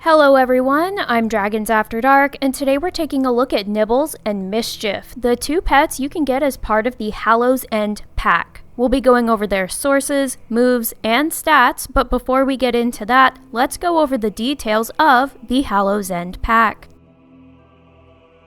Hello everyone, I'm Dragons After Dark, and today we're taking a look at Nibbles and Mischief, the two pets you can get as part of the Hallow's End pack. We'll be going over their sources, moves, and stats, but before we get into that, let's go over the details of the Hallow's End pack.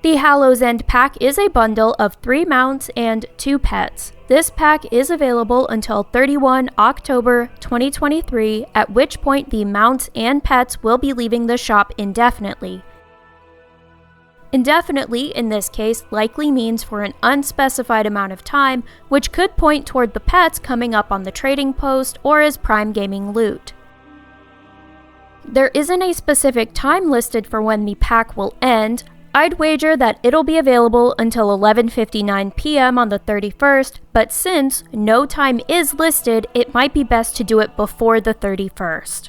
The Hallow's End pack is a bundle of 3 mounts and 2 pets. This pack is available until 31 October 2023, at which point the mounts and pets will be leaving the shop indefinitely. Indefinitely, in this case, likely means for an unspecified amount of time, which could point toward the pets coming up on the trading post or as Prime Gaming loot. There isn't a specific time listed for when the pack will end. I'd wager that it'll be available until 11:59 p.m. on the 31st, but since no time is listed, it might be best to do it before the 31st.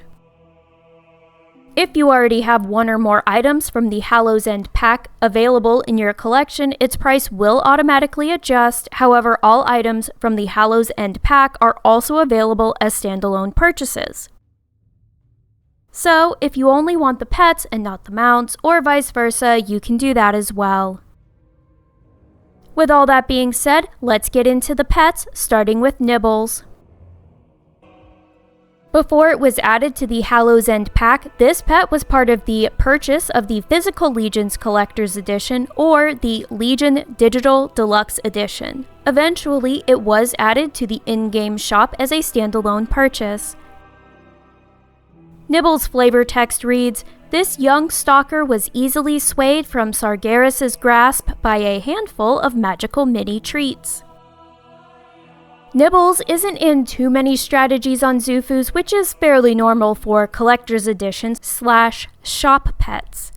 If you already have one or more items from the Hallow's End pack available in your collection, its price will automatically adjust. However, all items from the Hallow's End pack are also available as standalone purchases. So, if you only want the pets and not the mounts, or vice versa, you can do that as well. With all that being said, let's get into the pets, starting with Nibbles. Before it was added to the Hallow's End pack, this pet was part of the purchase of the Physical Legions Collector's Edition or the Legion Digital Deluxe Edition. Eventually, it was added to the in-game shop as a standalone purchase. Nibbles' flavor text reads, "This young stalker was easily swayed from Sargeras' grasp by a handful of magical mini treats." Nibbles isn't in too many strategies on Zufus, which is fairly normal for collector's editions / shop pets.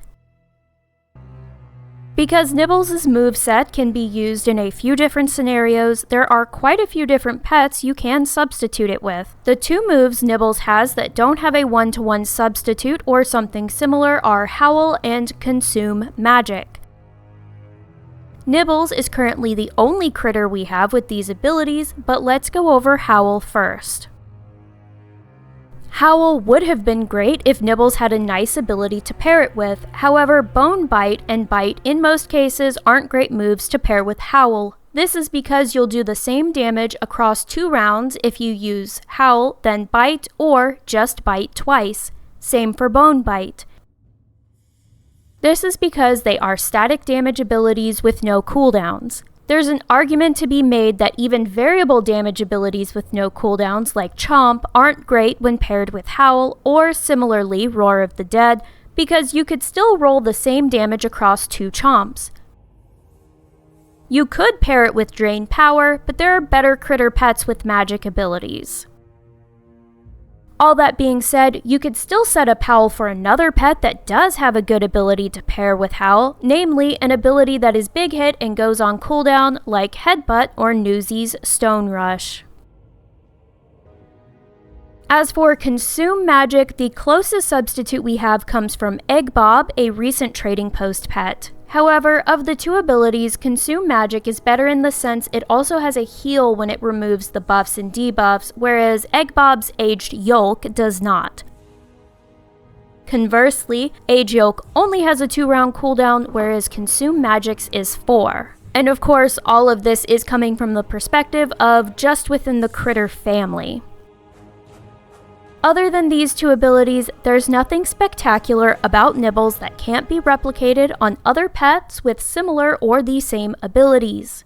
Because Nibbles' moveset can be used in a few different scenarios, there are quite a few different pets you can substitute it with. The 2 moves Nibbles has that don't have a one-to-one substitute or something similar are Howl and Consume Magic. Nibbles is currently the only critter we have with these abilities, but let's go over Howl first. Howl would have been great if Nibbles had a nice ability to pair it with. However, Bone Bite and Bite in most cases aren't great moves to pair with Howl. This is because you'll do the same damage across 2 rounds if you use Howl, then Bite, or just Bite twice. Same for Bone Bite. This is because they are static damage abilities with no cooldowns. There's an argument to be made that even variable damage abilities with no cooldowns like Chomp aren't great when paired with Howl, or similarly Roar of the Dead, because you could still roll the same damage across 2 Chomps. You could pair it with Drain Power, but there are better critter pets with magic abilities. All that being said, you could still set up Howl for another pet that does have a good ability to pair with Howl, namely an ability that is big hit and goes on cooldown like Headbutt or Newsy's Stone Rush. As for Consume Magic, the closest substitute we have comes from Egg Bob, a recent trading post pet. However, of the 2 abilities, Consume Magic is better in the sense it also has a heal when it removes the buffs and debuffs, whereas Egg Bob's Aged Yolk does not. Conversely, Aged Yolk only has a 2-round cooldown, whereas Consume Magic's is 4. And of course, all of this is coming from the perspective of just within the critter family. Other than these 2 abilities, there's nothing spectacular about Nibbles that can't be replicated on other pets with similar or the same abilities.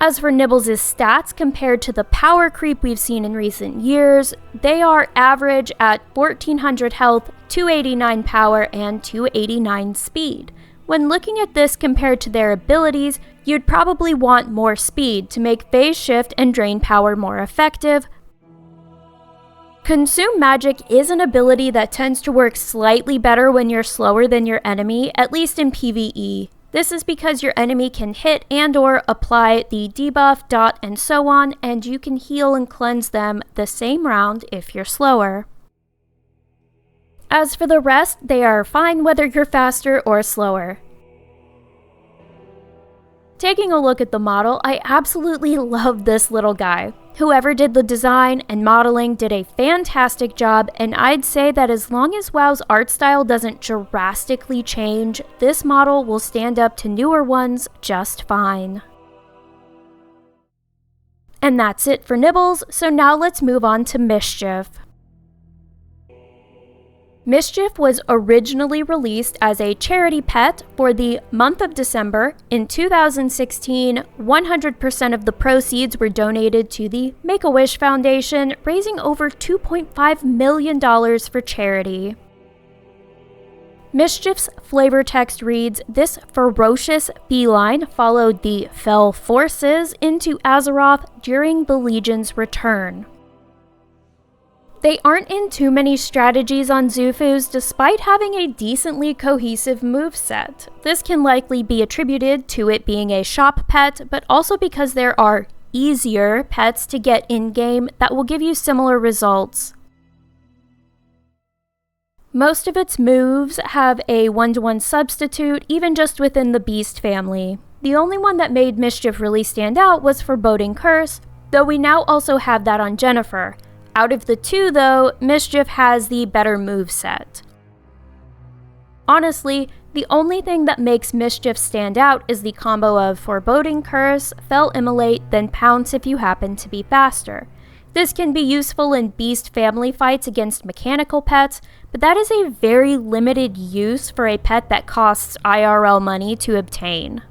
As for Nibbles' stats compared to the power creep we've seen in recent years, they are average at 1400 health, 289 power, and 289 speed. When looking at this compared to their abilities, you'd probably want more speed to make Phase Shift and Drain Power more effective. Consume Magic is an ability that tends to work slightly better when you're slower than your enemy, at least in PvE. This is because your enemy can hit and/or apply the debuff, dot, and so on, and you can heal and cleanse them the same round if you're slower. As for the rest, they are fine whether you're faster or slower. Taking a look at the model, I absolutely love this little guy. Whoever did the design and modeling did a fantastic job, and I'd say that as long as WoW's art style doesn't drastically change, this model will stand up to newer ones just fine. And that's it for Nibbles, so now let's move on to Mischief. Mischief was originally released as a charity pet for the month of December. In 2016, 100% of the proceeds were donated to the Make-A-Wish Foundation, raising over $2.5 million for charity. Mischief's flavor text reads, "This ferocious feline followed the fell forces into Azeroth during the Legion's return." They aren't in too many strategies on Zufus despite having a decently cohesive moveset. This can likely be attributed to it being a shop pet, but also because there are easier pets to get in-game that will give you similar results. Most of its moves have a one-to-one substitute, even just within the Beast family. The only one that made Mischief really stand out was Foreboding Curse, though we now also have that on Jennifer. Out of the two, though, Mischief has the better moveset. Honestly, the only thing that makes Mischief stand out is the combo of Foreboding Curse, Fell Immolate, then Pounce if you happen to be faster. This can be useful in Beast family fights against mechanical pets, but that is a very limited use for a pet that costs IRL money to obtain.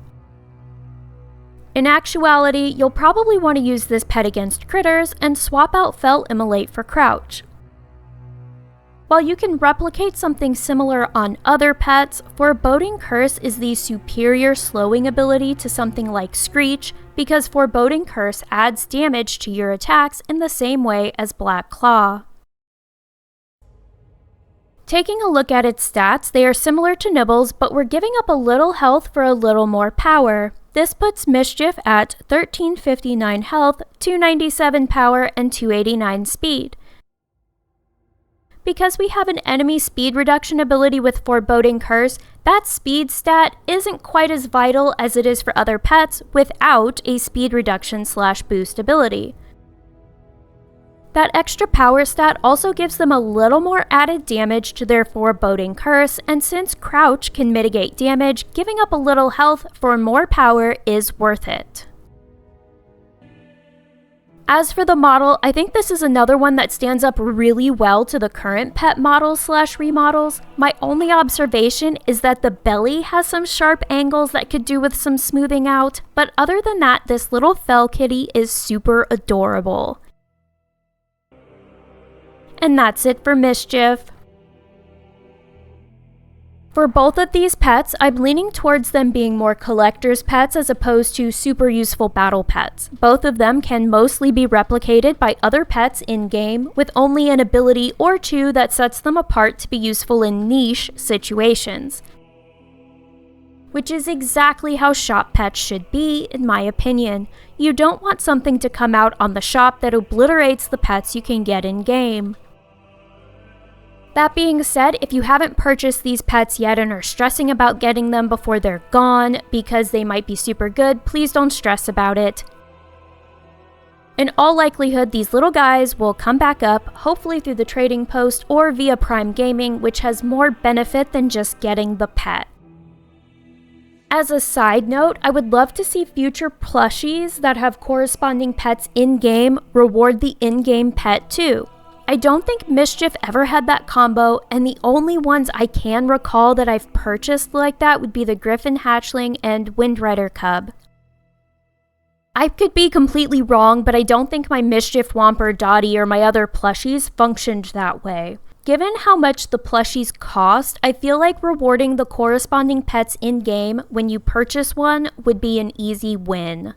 In actuality, you'll probably want to use this pet against critters and swap out Fell Immolate for Crouch. While you can replicate something similar on other pets, Foreboding Curse is the superior slowing ability to something like Screech, because Foreboding Curse adds damage to your attacks in the same way as Black Claw. Taking a look at its stats, they are similar to Nibbles, but we're giving up a little health for a little more power. This puts Mischief at 1359 health, 297 power, and 289 speed. Because we have an enemy speed reduction ability with Foreboding Curse, that speed stat isn't quite as vital as it is for other pets without a speed reduction / boost ability. That extra power stat also gives them a little more added damage to their Foreboding Curse, and since Crouch can mitigate damage, giving up a little health for more power is worth it. As for the model, I think this is another one that stands up really well to the current pet models / remodels. My only observation is that the belly has some sharp angles that could do with some smoothing out, but other than that, this little fell kitty is super adorable. And that's it for Mischief. For both of these pets, I'm leaning towards them being more collector's pets as opposed to super useful battle pets. Both of them can mostly be replicated by other pets in-game, with only an ability or two that sets them apart to be useful in niche situations. Which is exactly how shop pets should be, in my opinion. You don't want something to come out on the shop that obliterates the pets you can get in-game. That being said, if you haven't purchased these pets yet and are stressing about getting them before they're gone because they might be super good, please don't stress about it. In all likelihood, these little guys will come back up, hopefully through the trading post or via Prime Gaming, which has more benefit than just getting the pet. As a side note, I would love to see future plushies that have corresponding pets in-game reward the in-game pet too. I don't think Mischief ever had that combo, and the only ones I can recall that I've purchased like that would be the Griffin Hatchling and Windrider Cub. I could be completely wrong, but I don't think my Mischief Whomper Dottie or my other plushies functioned that way. Given how much the plushies cost, I feel like rewarding the corresponding pets in-game when you purchase one would be an easy win.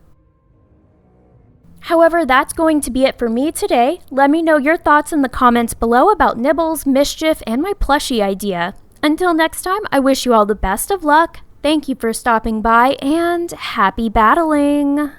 However, that's going to be it for me today. Let me know your thoughts in the comments below about Nibbles, Mischief, and my plushie idea. Until next time, I wish you all the best of luck. Thank you for stopping by, and happy battling!